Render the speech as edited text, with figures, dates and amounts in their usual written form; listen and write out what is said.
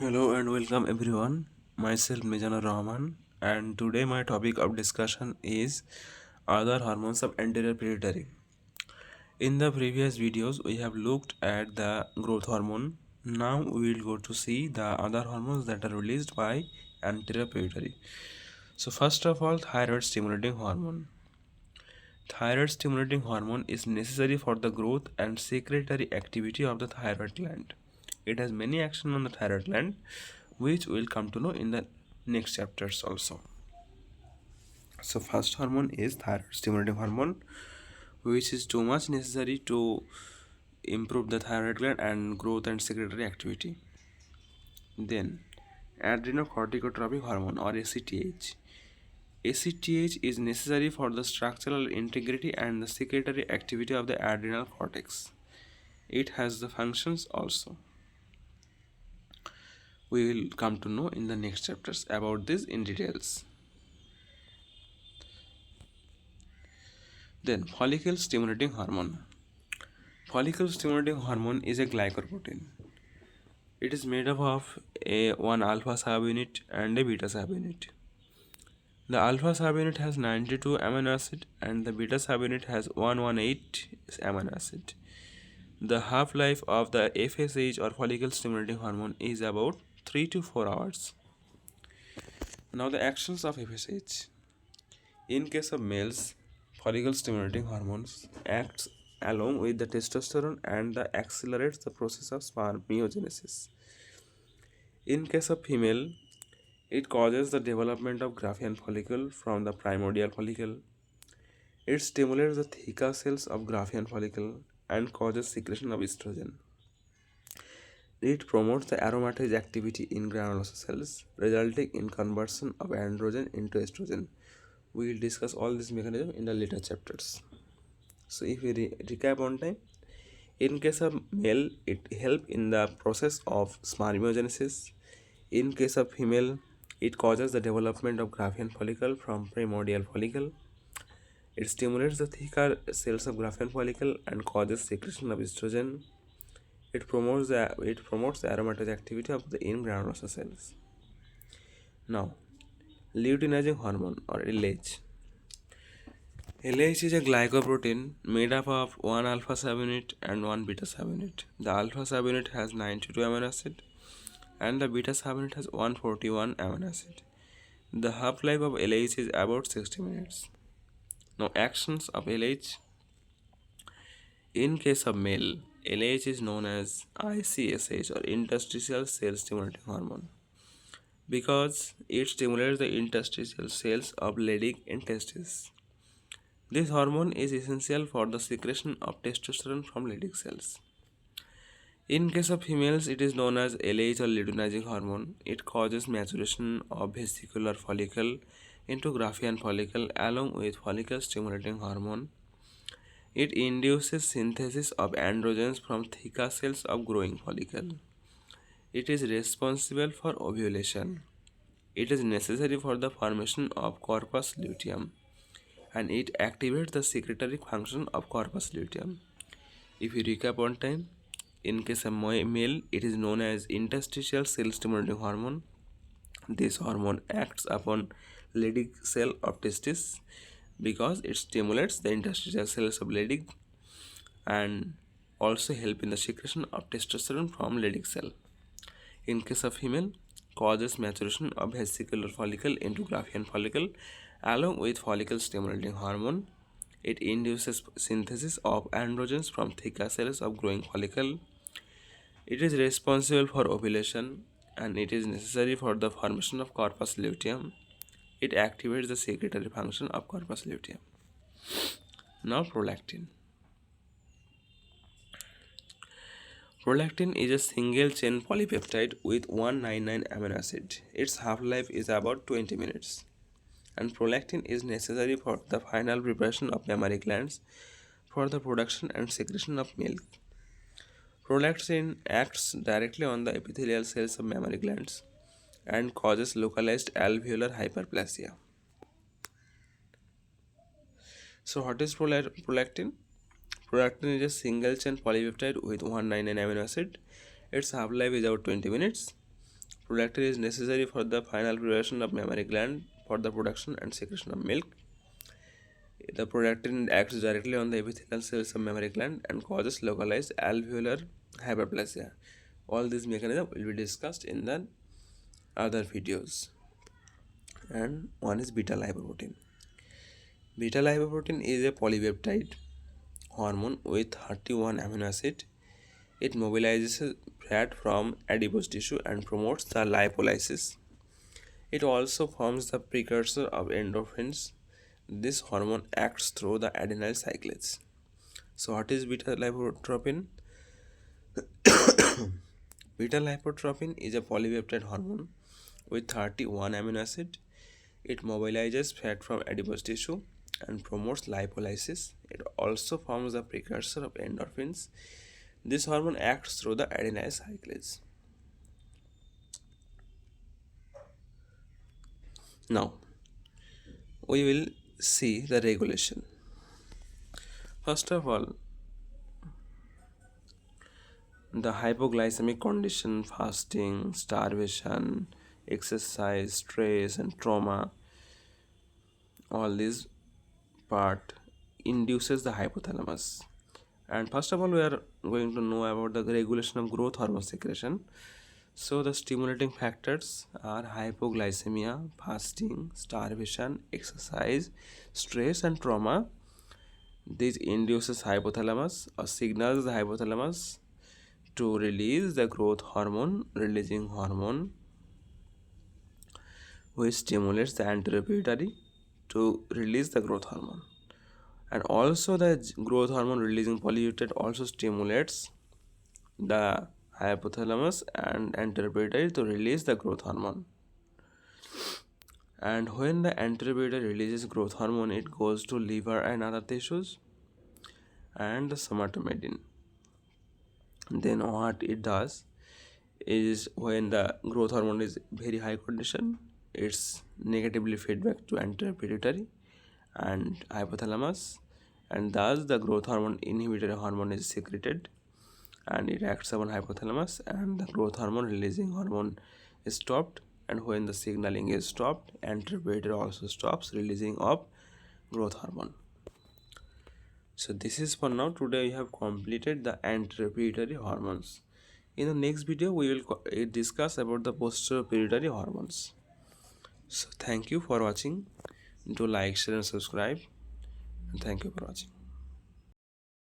Hello and welcome everyone. Myself Mijanur Rahaman, and today my topic of discussion is other hormones of anterior pituitary. In the previous videos we have looked at the growth hormone. Now we will go to see the other hormones that are released by anterior pituitary. So first of all, thyroid stimulating hormone. Thyroid stimulating hormone is necessary for the growth and secretory activity of the thyroid gland. It has many actions on the thyroid gland, which we'll come to know in the next chapters also. So first hormone is thyroid stimulating hormone, which is too much necessary to improve the thyroid gland and growth and secretory activity. Then adrenocorticotropic hormone or ACTH. ACTH is necessary for the structural integrity and the secretory activity of the adrenal cortex. It has the functions also. We will come to know in the next chapters about this in details. Then follicle stimulating hormone. Follicle stimulating hormone is a glycoprotein. It is made up of one alpha subunit and a beta subunit. The alpha subunit has 92 amino acid and the beta subunit has 118 amino acid. The half-life of the FSH or follicle stimulating hormone is about 3 to 4 hours. Now the actions of FSH. In case of males, follicle stimulating hormones acts along with the testosterone and accelerates the process of spermiogenesis. In case of female, it causes the development of Graafian follicle from the primordial follicle. It stimulates the theca cells of Graafian follicle and causes secretion of estrogen. It promotes the aromatase activity in granulosa cells, resulting in conversion of androgen into estrogen. We will discuss all this mechanism in the later chapters. So if we recap on time, in case of male, it helps in the process of spermiogenesis. In case of female, it causes the development of Graafian follicle from primordial follicle. It stimulates the thicker cells of Graafian follicle and causes secretion of estrogen. It promotes the aromatase activity of the in granulosa cells. Now, luteinizing hormone or LH. LH is a glycoprotein made up of one alpha subunit and one beta subunit. The alpha subunit has 92 amino acid and the beta subunit has 141 amino acid. The half-life of LH is about 60 minutes. Now actions of LH. In case of male, LH is known as ICSH or interstitial cell stimulating hormone because it stimulates the interstitial cells of Leydig in testes. This hormone is essential for the secretion of testosterone from Leydig cells. In case of females, it is known as LH or luteinizing hormone. It causes maturation of vesicular follicle into Graafian follicle along with follicle stimulating hormone. It induces synthesis of androgens from theca cells of growing follicle. It is responsible for ovulation. It is necessary for the formation of corpus luteum and it activates the secretory function of corpus luteum. If you recap on time, in case of male, it is known as interstitial cell stimulating hormone. This hormone acts upon Leydig cell of testis because it stimulates the interstitial cells of Leydig and also help in the secretion of testosterone from Leydig cell. In case of female, causes maturation of vesicular follicle into Graafian follicle along with follicle stimulating hormone. It induces synthesis of androgens from theca cells of growing follicle. It is responsible for ovulation and it is necessary for the formation of corpus luteum. It activates the secretory function of corpus luteum. Now prolactin. Prolactin is a single chain polypeptide with 199 amino acid. Its half-life is about 20 minutes. And prolactin is necessary for the final preparation of mammary glands for the production and secretion of milk. Prolactin acts directly on the epithelial cells of mammary glands and causes localized alveolar hyperplasia. So what is prolactin? Prolactin is a single chain polypeptide with 199 amino acid. Its half-life is about 20 minutes. Prolactin is necessary for the final preparation of mammary gland for the production and secretion of milk. The prolactin acts directly on the epithelial cells of mammary gland and causes localized alveolar hyperplasia. All these mechanisms will be discussed in the other videos. And one is beta lipoprotein. Beta lipoprotein is a polypeptide hormone with 31 amino acids. It mobilizes fat from adipose tissue and promotes the lipolysis. It also forms the precursor of endorphins. This hormone acts through the adenyl cyclase. So what is beta lipotropin? Beta lipotropin is a polypeptide hormone with 31 amino acids. It mobilizes fat from adipose tissue and promotes lipolysis. It also forms the precursor of endorphins. This hormone acts through the adenyl cyclase. Now, we will see the regulation. First of all, the hypoglycemic condition, fasting, starvation, exercise, stress, and trauma, all these part induces the hypothalamus. And first of all, we are going to know about the regulation of growth hormone secretion. So the stimulating factors are hypoglycemia, fasting, starvation, exercise, stress, and trauma. This induces hypothalamus or signals the hypothalamus to release the growth hormone releasing hormone, which stimulates the anterior pituitary to release the growth hormone. And also the growth hormone releasing polypeptide also stimulates the hypothalamus and anterior pituitary to release the growth hormone. And when the anterior pituitary releases growth hormone, it goes to liver and other tissues and the somatomedin. Then what it does is, when the growth hormone is very high condition, it's negatively feedback to anterior pituitary and hypothalamus, and thus the growth hormone inhibitory hormone is secreted and it acts upon hypothalamus, and the growth hormone releasing hormone is stopped. And when the signaling is stopped, anterior pituitary also stops releasing of growth hormone. So this is for now. Today we have completed the anterior pituitary hormones. In the next video we will discuss about the posterior pituitary hormones. So thank you for watching. Do like, share and subscribe, and thank you for watching.